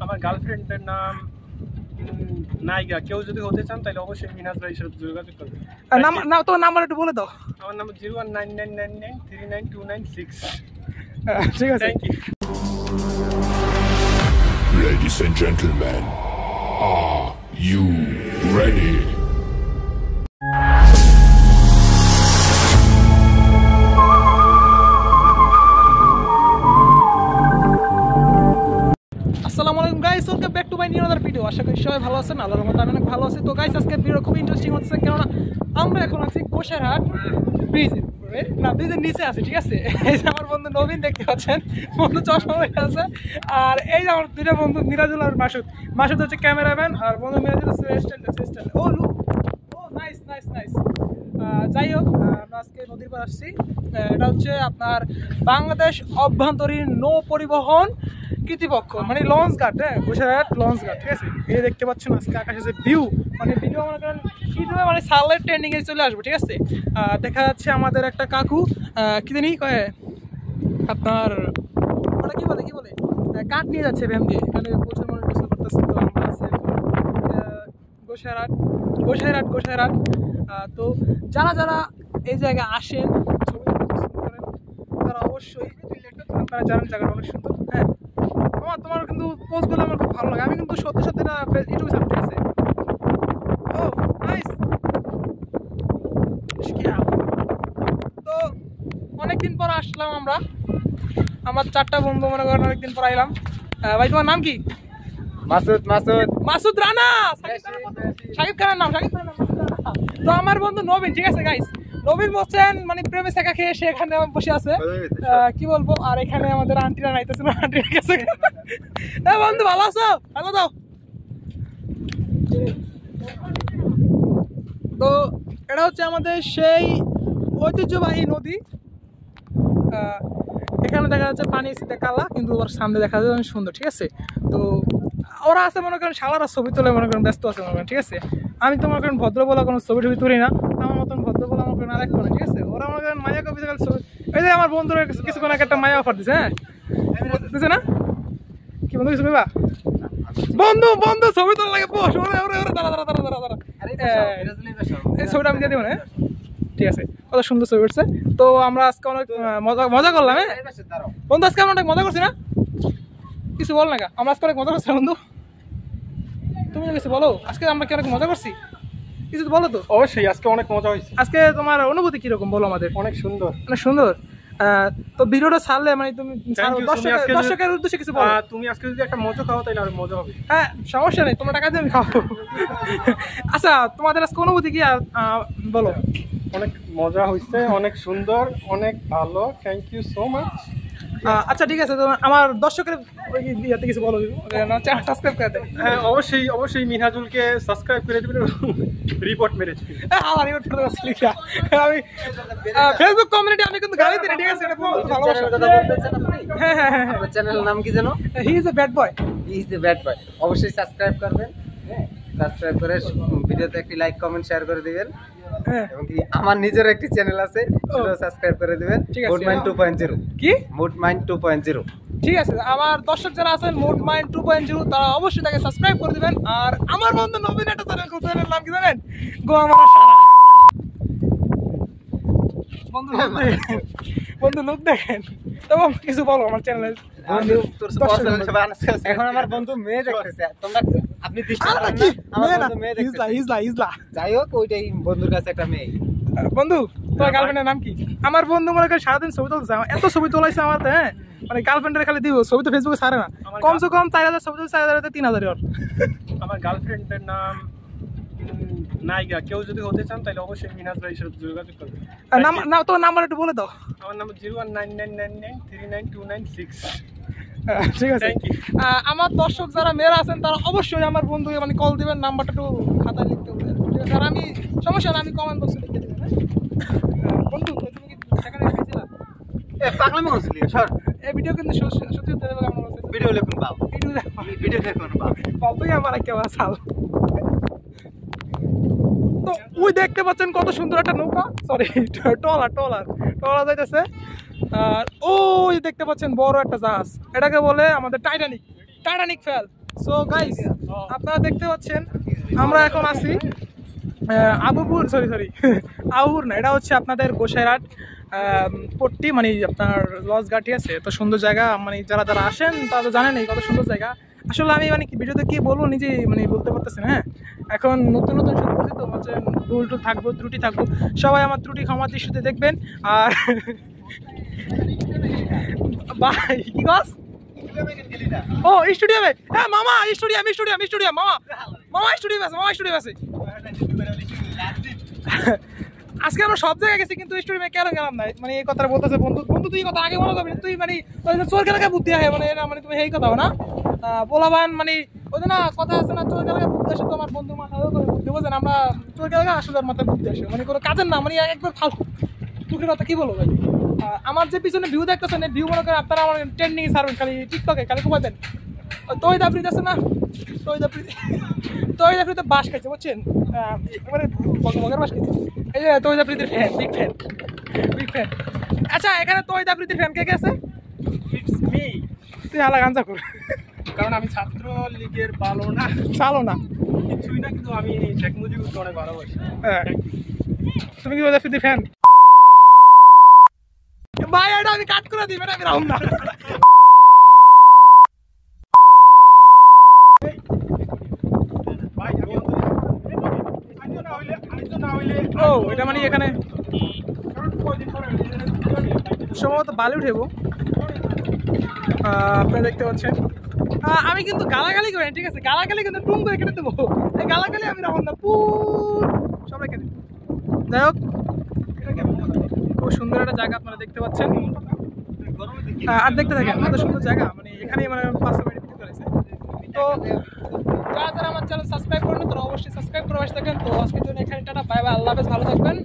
আমার গার্লফ্রেন্ডের নাম নাইগা। কেউ যদি হতে চান তাহলে অবশ্যই মিনাজ ভাইয়ের সাথে যোগাযোগ করবেন। না তো নাম্বার একটু বলে দাও। আমার নাম্বার 0199993926। ঠিক আছে, thank you. Ladies and gentlemen, are you ready? আসসালামু আলাইকুম guys, welcome back to my new other video. আশা করি সবাই ভালো আছেন, আল্লাহর রহমতে আমি অনেক ভালো আছি। তো গাইস আজকে ভিডিও খুব ইন্টারেস্টিং হচ্ছে, কেননা আমরা এখন আছি গোসাইরহাট ব্রিজের নিচে আছে। ঠিক আছে, এই যে আমার বন্ধু নবীন দেখতে পাচ্ছেন, বন্ধু চশমা পরে আছে। আর এই যে আমার দুইটা বন্ধু মিরাজুল আর মাসুদ। মাসুদ হচ্ছে ক্যামেরাম্যান আর বন্ধু মিরাজুল হচ্ছে অ্যাসিস্ট্যান্ট। ও লুক, ও নাইস নাইস নাইস। যাই হোক, আমরা আজকে নদীর পার আসছি। এটা হচ্ছে আপনার বাংলাদেশ অভ্যন্তরীণ নৌ পরিবহন কর্তৃপক্ষ, মানে লঞ্চ ঘাট। হ্যাঁ, গোসাইরহাট লঞ্চ ঘাট। ঠিক আছে, এই দেখতে পাচ্ছেন আজকে আকাশে যে ভিউ, মানে ভিডিও মনে করেন ইউটিউবে মানে সালের ট্রেন্ডিংয়ে চলে আসবে। ঠিক আছে, দেখা যাচ্ছে আমাদের একটা কাকু কি জানি কয়ে আপনার ওটা কি বলে কাঠ নিয়ে যাচ্ছে ভ্যান দিয়ে, এখানে প্রচুর মানুষ গোসল করতেছে। তো আমরা আছি গোসাইরহাট। তো যারা এই জায়গায় আসেন ছবি পছন্দ করেন তারা অবশ্যই আপনারা জানেন জায়গাটা অনেক সুন্দর। হ্যাঁ, তোমার কিন্তু পোস্টগুলো আমার খুব ভালো লাগে। আমি কিন্তু সত্যি না ইউটিউবে ছাড়ি। ঠিক আছে, ও নাইস। তো অনেকদিন পর আসলাম আমরা, আমার চারটা বন্ধু মনে করেন অনেকদিন পর আইলাম। ভাই তোমার নাম কি? মাসুদ রানা, শাকিব খানের নাম। তো আমার বন্ধু নবীন। ঠিক আছে গাইস, নবীন বলছেন মানে প্রেমে শেখা খেয়ে সে এখানে বসে আছে, কি বলবো। আর এখানে আমাদের আন্টিরা নাইতেছে না, আন্টিরা গেছে। বন্ধু ভালো আছো? ভালো দাও। তো এটা হচ্ছে আমাদের সেই ঐতিহ্যবাহী নদী। এখানে দেখা যাচ্ছে পানি শীতে কালা, কিন্তু ওর সামনে দেখা যাচ্ছে অনেক সুন্দর। ঠিক আছে, তো ওরা আছে মনে করেন শালারা ছবি তোলে মনে করেন ব্যস্ত আছে মনে করেন। ঠিক আছে, আমি তো মনে করেন ভদ্র বলা কোনো ছবি তুলি না, আমার মতন ভদ্র বলা মনে করেন আরেক করে। ঠিক আছে, ওরা মনে করেন মায়া কপি ছবি। এই যে আমার বন্ধুরা কিছুক্ষণ আগে একটা মায়া অফার দিছে। হ্যাঁ, দিছে না কি বন্ধু? কিছু কইবা? বন্ধু ছবি তোলা লাগে। এই ছবিটা আমি দিয়ে দিব না। ঠিক আছে, কত সুন্দর ছবি উঠছে। তো আমরা আজকে অনেক মজা করলাম। হ্যাঁ বন্ধু, আজকে আমরা অনেক মজা করছি না? কিছু বল না, আমরা আজকে অনেক মজা করছি বন্ধু। তুমি কিছু বলো, আজকে আমরা কি অনেক মজা করছি? কিছু বলো তো। অবশ্যই আজকে অনেক মজা হয়েছে। আজকে তোমার অনুভূতি কিরকম বলো আমাদের? অনেক সুন্দর। তো ভিডিওটা ছাড়লে মানে তুমি দর্শকের উদ্দেশ্যে কিছু বলো। তুমি আজকে যদি একটা মজা খাও তাহলে আরো মজা হবে। হ্যাঁ, সমস্যা নেই, তোমরা টাকা দিয়ে আমি খাবো। আচ্ছা, তোমাদের আজকে অনুভূতি কি বলো? অনেক মজা হয়েছে, অনেক সুন্দর, অনেক ভালো। Thank you so much. আচ্ছা ঠিক আছে, তো আমার দর্শকের ইয়াতে কিছু বলো, চ্যানেল সাবস্ক্রাইব করে দেয়। হ্যাঁ অবশ্যই মিনহাজুলকে সাবস্ক্রাইব করে দেবেন, রিপোর্ট মেরে দেবেন। আমার রিপোর্ট করে দিচ্ছি লিখা। আমি ফেসবুক কমিউনিটি আমি কিন্তু গালি দিই। ঠিক আছে, এটা ভালোবাসা। হ্যাঁ, আপনার চ্যানেলের নাম কি জানো? He is a bad boy. অবশ্যই সাবস্ক্রাইব করবেন। সাবস্ক্রাইব করে ভিডিওতে একটি লাইক কমেন্ট শেয়ার করে দিবেন। এবং কি আমার নিজের একটি চ্যানেল আছে, সেটাও সাবস্ক্রাইব করে দিবেন, মুড মাইন্ড 2.0। কি মুড মাইন্ড 2.0? ঠিক আছে, আমার দর্শক যারা আছেন মুড মাইন্ড 2.0 তারা অবশ্যই তাকে সাবস্ক্রাইব করে দিবেন। আর আমার বন্ধু নবীন একটা চ্যানেলের নাম কি জানেন? গো আমার বন্ধু লোক দেখেন। তখন কিছু বলো আমার চ্যানেলে। এখন আমার বন্ধু মেয়ে দেখতেছে, তোমরা আপনি যাই হোক, ওইটাই বন্ধুর কাছে একটা মেয়ে। বন্ধু তোমার গার্লফ্রেন্ডের নাম কি? আমার বন্ধু মনে করে সারাদিন ছবি তুলছে, এত ছবি তোলাইছে আমার। হ্যাঁ, মানে গার্লফ্রেন্ডের খালি দিব ছবি তো ফেসবুকে ছাড়ে না। কমসে কম 4000 ছবি তুলছে, 4000 3000। আমার গার্লফ্রেন্ডের নাম নাইগা। কেউ যদি হতে চান তাহলে অবশ্যই মিনাজ ভাইয়ের সাথে যোগাযোগ করবেন। তো নাম্বার একটু বলে দাও। আমার নাম্বার 0199993926। ঠিক আছে, আমার দর্শক যারা মেয়েরা আছেন তারা অবশ্যই আমার বন্ধুকে মানে কল দিবেন, নাম্বারটা একটু খাতায় লিখতে হবে। ঠিক আছে, আর আমি সমস্যা না, আমি কমেন্ট বক্সে লিখে দেবেন। বন্ধু তুমি কি সেখানে খাইছিলা? পাগলামি করছিলি স্যার? এই ভিডিও কিন্তু সত্যি দেবে কেমন বলছে? ভিডিও লিখুন পাও, ভিডিও লিখুন পাও, তুই আমার কেমন চাল। তো ওই দেখতে পাচ্ছেন কত সুন্দর একটা নৌকা, সরি ট্রলার যাইতেছে। আর ওই দেখতে পাচ্ছেন বড় একটা জাহাজ, এটাকে বলে আমাদের টাইটানিক ফেল। সো গাইস আপনারা দেখতে পাচ্ছেন আমরা এখন আছি আবুপুর সরি আবুপুর না, এটা হচ্ছে আপনাদের গোসাইরহাট পট্টি, মানে আপনার লজঘাট, ঠিক আছে। তো সুন্দর জায়গা, মানে যারা যারা আসেন তারা তো জানেন এই কত সুন্দর জায়গা। আসলে আমি মানে ভিডিওতে কি বলবো নিজে মানে বলতে পারতেছি না। হ্যাঁ, এখন নতুন নতুন শুরু করছি তো হচ্ছে ভুল টুল থাকবো, ত্রুটি থাকবো, সবাই আমার ত্রুটি ক্ষমা দৃষ্টিতে দেখবেন। আর ভাই কি গাছ ও স্টুডিয়ামে, হ্যাঁ মামা স্টুডিয়াম মামা স্টুডিয়াম আছে। আজকে আমরা সব জায়গায় গেছি কিন্তু স্টুডিয়ামে কেন গেলাম না, মানে এই কথাটা বলতেছে বন্ধু তুই কথা আগে বলা যাবে, তুই মানে চোর খেলাকে বুদ্ধি হয় মানে মানে তুমি এই কথা না বলাবান, মানে ওই না কথা আছে না, চোর খেলাকে বুদ্ধি আসে তোমার বন্ধু মাথা করে বুদ্ধি বোঝেন, আমরা চোর খেলাকে আসলে মাথায় বুদ্ধি আসে, মানে কোনো কাজের না, মানে একবার ফালতু টুকরি কথা কি বলবো ভাই। আমার যে পিছনে ভিউ দেখতেছেন ভিউ মনে করেন আপনারা আমার ট্রেন্ডিং সার্ভেন খালি টিকটকে খালি ঘুমাতেন। তৈদাফ্রিতে আছে না, তৈদাফ্রিতে বাস খাইছে বুঝছেন, এবারে বগের বাস খাইছে। এই যে তৈদাফ্রিতে ফ্যান, বিগ ফ্যান। আচ্ছা এখানে তৈদাফ্রিতে ফ্যান কে কে আছে? It's me. তুই আলাদা গাঞ্জা কর, কারণ আমি ছাত্র লীগের চালো না কিছুই না, কিন্তু আমি শেখ মুজিবুরকে অনেক ভালোবাসি। হ্যাঁ, তুমি কি তৈদাফ্রিতে ফ্যান? ভাই এটা আমি কাট করে দিই, আমি রাউন্ড না। ও এটা মানে এখানে সম্ভবত বালি উঠেব, আপনারা দেখতে পাচ্ছেন। আমি কিন্তু গালাগালি করি, ঠিক আছে, গালাগালি কিন্তু টুম করে কেটে দেবো, এই গালাগালি আমি রাখুন না, পুর সবাই কেটে। যাই হোক, খুব সুন্দর একটা জায়গা আপনারা দেখতে পাচ্ছেন, আর দেখতে থাকেন এত সুন্দর জায়গা, মানে এখানেই মানে 500 মিনিট ভিডিও করেছে। তো যারা যারা আমার চ্যানেল সাবস্ক্রাইব করেন তারা অবশ্যই সাবস্ক্রাইব করে পাশে থাকেন। তো আজকের জন্য এখানে টাটা, বাই বাই, আল্লাহ হাফেজ, ভালো থাকবেন।